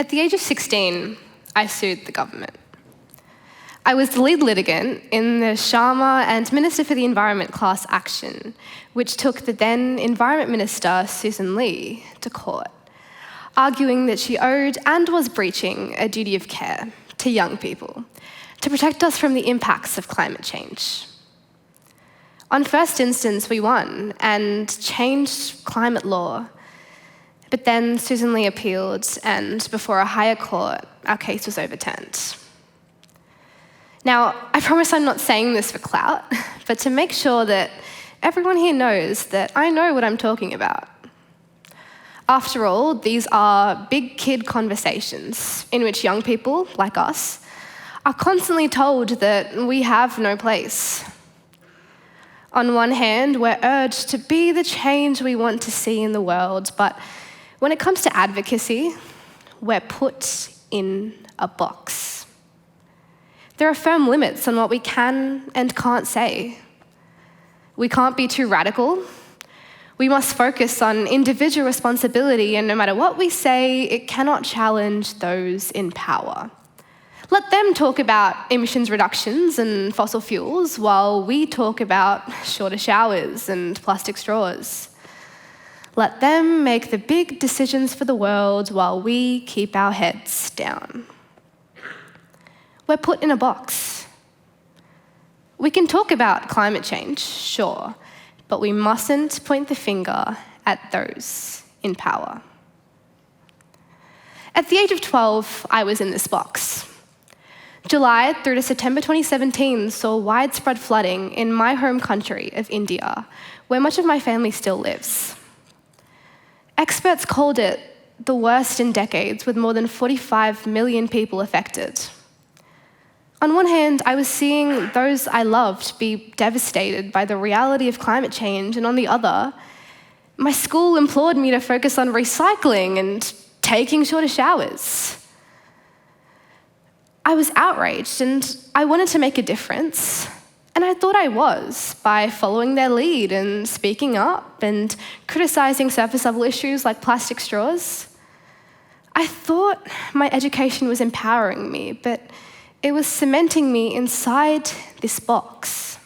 At the age of 16, I sued the government. I was the lead litigant in the Sharma and Minister for the Environment class action, which took the then Environment Minister, Susan Lee, to court, arguing that she owed and was breaching a duty of care to young people to protect us from the impacts of climate change. On first instance, we won and changed climate law. But then Susan Lee appealed, and before a higher court, our case was overturned. Now, I promise I'm not saying this for clout, but to make sure that everyone here knows that I know what I'm talking about. After all, these are big kid conversations in which young people, like us, are constantly told that we have no place. On one hand, we're urged to be the change we want to see in the world, but when it comes to advocacy, we're put in a box. There are firm limits on what we can and can't say. We can't be too radical. We must focus on individual responsibility, and no matter what we say, it cannot challenge those in power. Let them talk about emissions reductions and fossil fuels while we talk about shorter showers and plastic straws. Let them make the big decisions for the world while we keep our heads down. We're put in a box. We can talk about climate change, sure, but we mustn't point the finger at those in power. At the age of 12, I was in this box. July through to September 2017 saw widespread flooding in my home country of India, where much of my family still lives. Experts called it the worst in decades, with more than 45 million people affected. On one hand, I was seeing those I loved be devastated by the reality of climate change, and on the other, my school implored me to focus on recycling and taking shorter showers. I was outraged, and I wanted to make a difference. And I thought I was, by following their lead and speaking up and criticizing surface level issues like plastic straws. I thought my education was empowering me, but it was cementing me inside this box.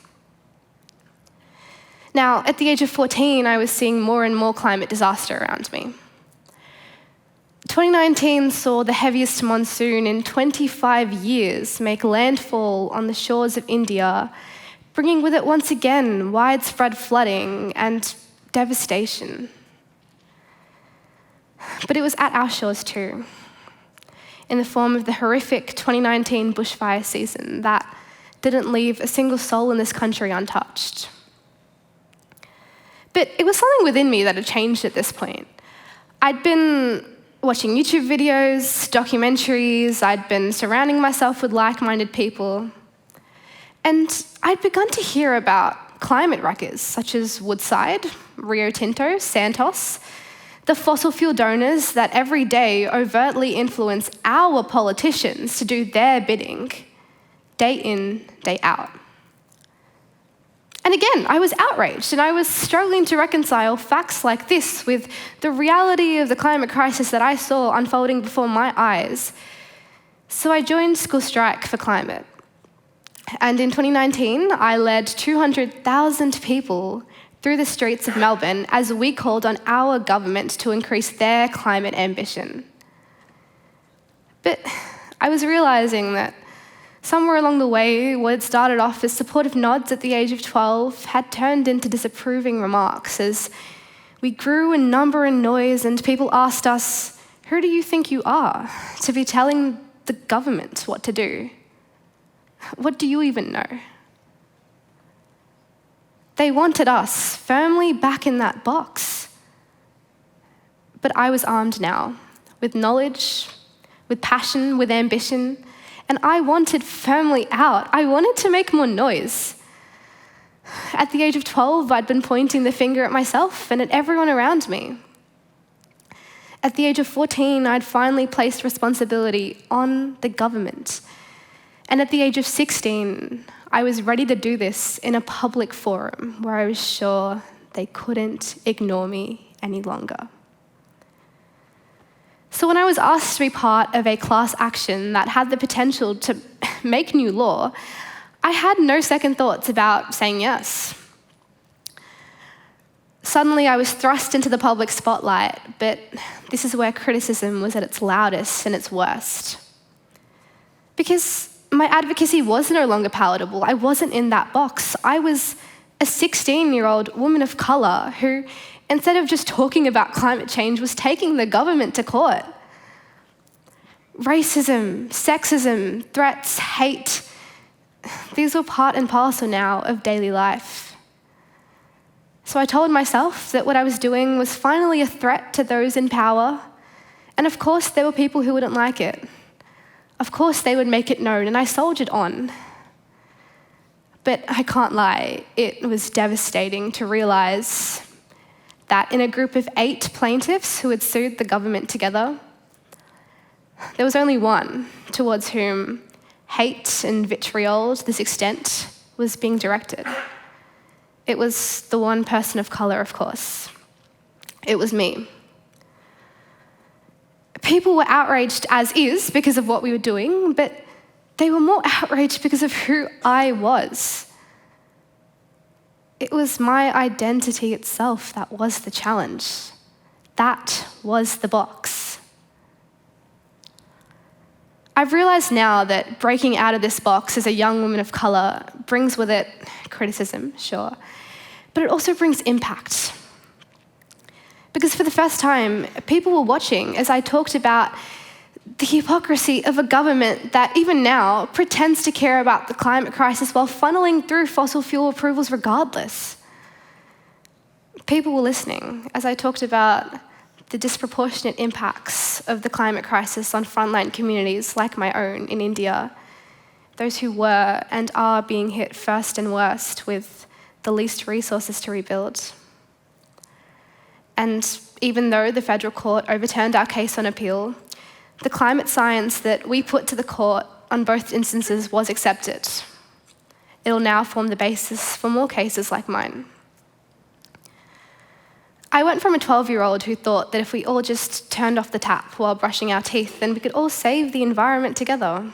Now, at the age of 14, I was seeing more and more climate disaster around me. 2019 saw the heaviest monsoon in 25 years make landfall on the shores of India, bringing with it once again widespread flooding and devastation. But it was at our shores too, in the form of the horrific 2019 bushfire season that didn't leave a single soul in this country untouched. But it was something within me that had changed at this point. I'd been watching YouTube videos, documentaries, I'd been surrounding myself with like-minded people, and I'd begun to hear about climate wreckers such as Woodside, Rio Tinto, Santos, the fossil fuel donors that every day overtly influence our politicians to do their bidding, day in, day out. And again, I was outraged, and I was struggling to reconcile facts like this with the reality of the climate crisis that I saw unfolding before my eyes. So I joined School Strike for Climate. And in 2019, I led 200,000 people through the streets of Melbourne as we called on our government to increase their climate ambition. But I was realizing that somewhere along the way, what had started off as supportive nods at the age of 12 had turned into disapproving remarks as we grew in number and noise, and people asked us, "Who do you think you are to be telling the government what to do? What do you even know?" They wanted us firmly back in that box. But I was armed now, with knowledge, with passion, with ambition, and I wanted firmly out. I wanted to make more noise. At the age of 12, I'd been pointing the finger at myself and at everyone around me. At the age of 14, I'd finally placed responsibility on the government. And at the age of 16, I was ready to do this in a public forum where I was sure they couldn't ignore me any longer. So when I was asked to be part of a class action that had the potential to make new law, I had no second thoughts about saying yes. Suddenly I was thrust into the public spotlight, but this is where criticism was at its loudest and its worst. Because my advocacy was no longer palatable. I wasn't in that box. I was a 16-year-old woman of colour who, instead of just talking about climate change, was taking the government to court. Racism, sexism, threats, hate, these were part and parcel now of daily life. So I told myself that what I was doing was finally a threat to those in power, and of course there were people who wouldn't like it. Of course they would make it known, and I soldiered on. But I can't lie, it was devastating to realise that in a group of 8 plaintiffs who had sued the government together, there was only one towards whom hate and vitriol to this extent was being directed. It was the one person of colour, of course. It was me. People were outraged as is because of what we were doing, but they were more outraged because of who I was. It was my identity itself that was the challenge. That was the box. I've realised now that breaking out of this box as a young woman of colour brings with it criticism, sure, but it also brings impact. Because for the first time, people were watching as I talked about the hypocrisy of a government that even now pretends to care about the climate crisis while funneling through fossil fuel approvals regardless. People were listening as I talked about the disproportionate impacts of the climate crisis on frontline communities like my own in India, those who were and are being hit first and worst with the least resources to rebuild. And even though the federal court overturned our case on appeal, the climate science that we put to the court on both instances was accepted. It'll now form the basis for more cases like mine. I went from a 12-year-old who thought that if we all just turned off the tap while brushing our teeth, then we could all save the environment together.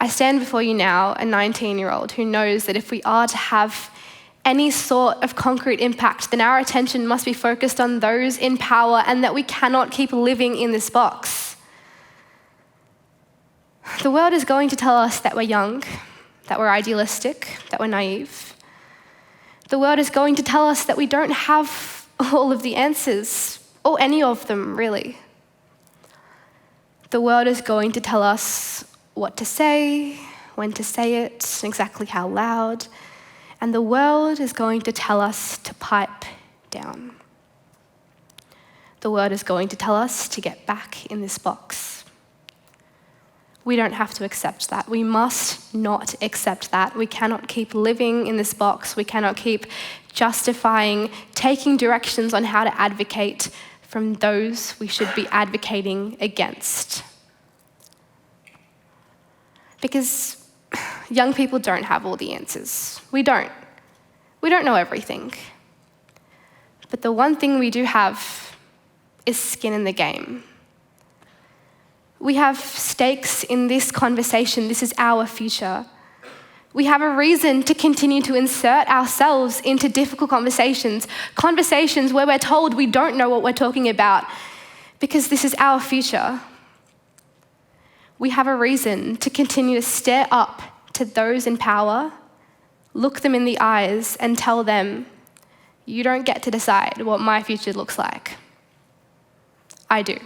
I stand before you now, a 19-year-old who knows that if we are to have any sort of concrete impact, then our attention must be focused on those in power and that we cannot keep living in this box. The world is going to tell us that we're young, that we're idealistic, that we're naive. The world is going to tell us that we don't have all of the answers, or any of them, really. The world is going to tell us what to say, when to say it, exactly how loud, and the world is going to tell us to pipe down. The world is going to tell us to get back in this box. We don't have to accept that. We must not accept that. We cannot keep living in this box. We cannot keep justifying, taking directions on how to advocate from those we should be advocating against. Because young people don't have all the answers. We don't. We don't know everything. But the one thing we do have is skin in the game. We have stakes in this conversation. This is our future. We have a reason to continue to insert ourselves into difficult conversations where we're told we don't know what we're talking about, because this is our future. We have a reason to continue to stare up to those in power, look them in the eyes and tell them, you don't get to decide what my future looks like. I do.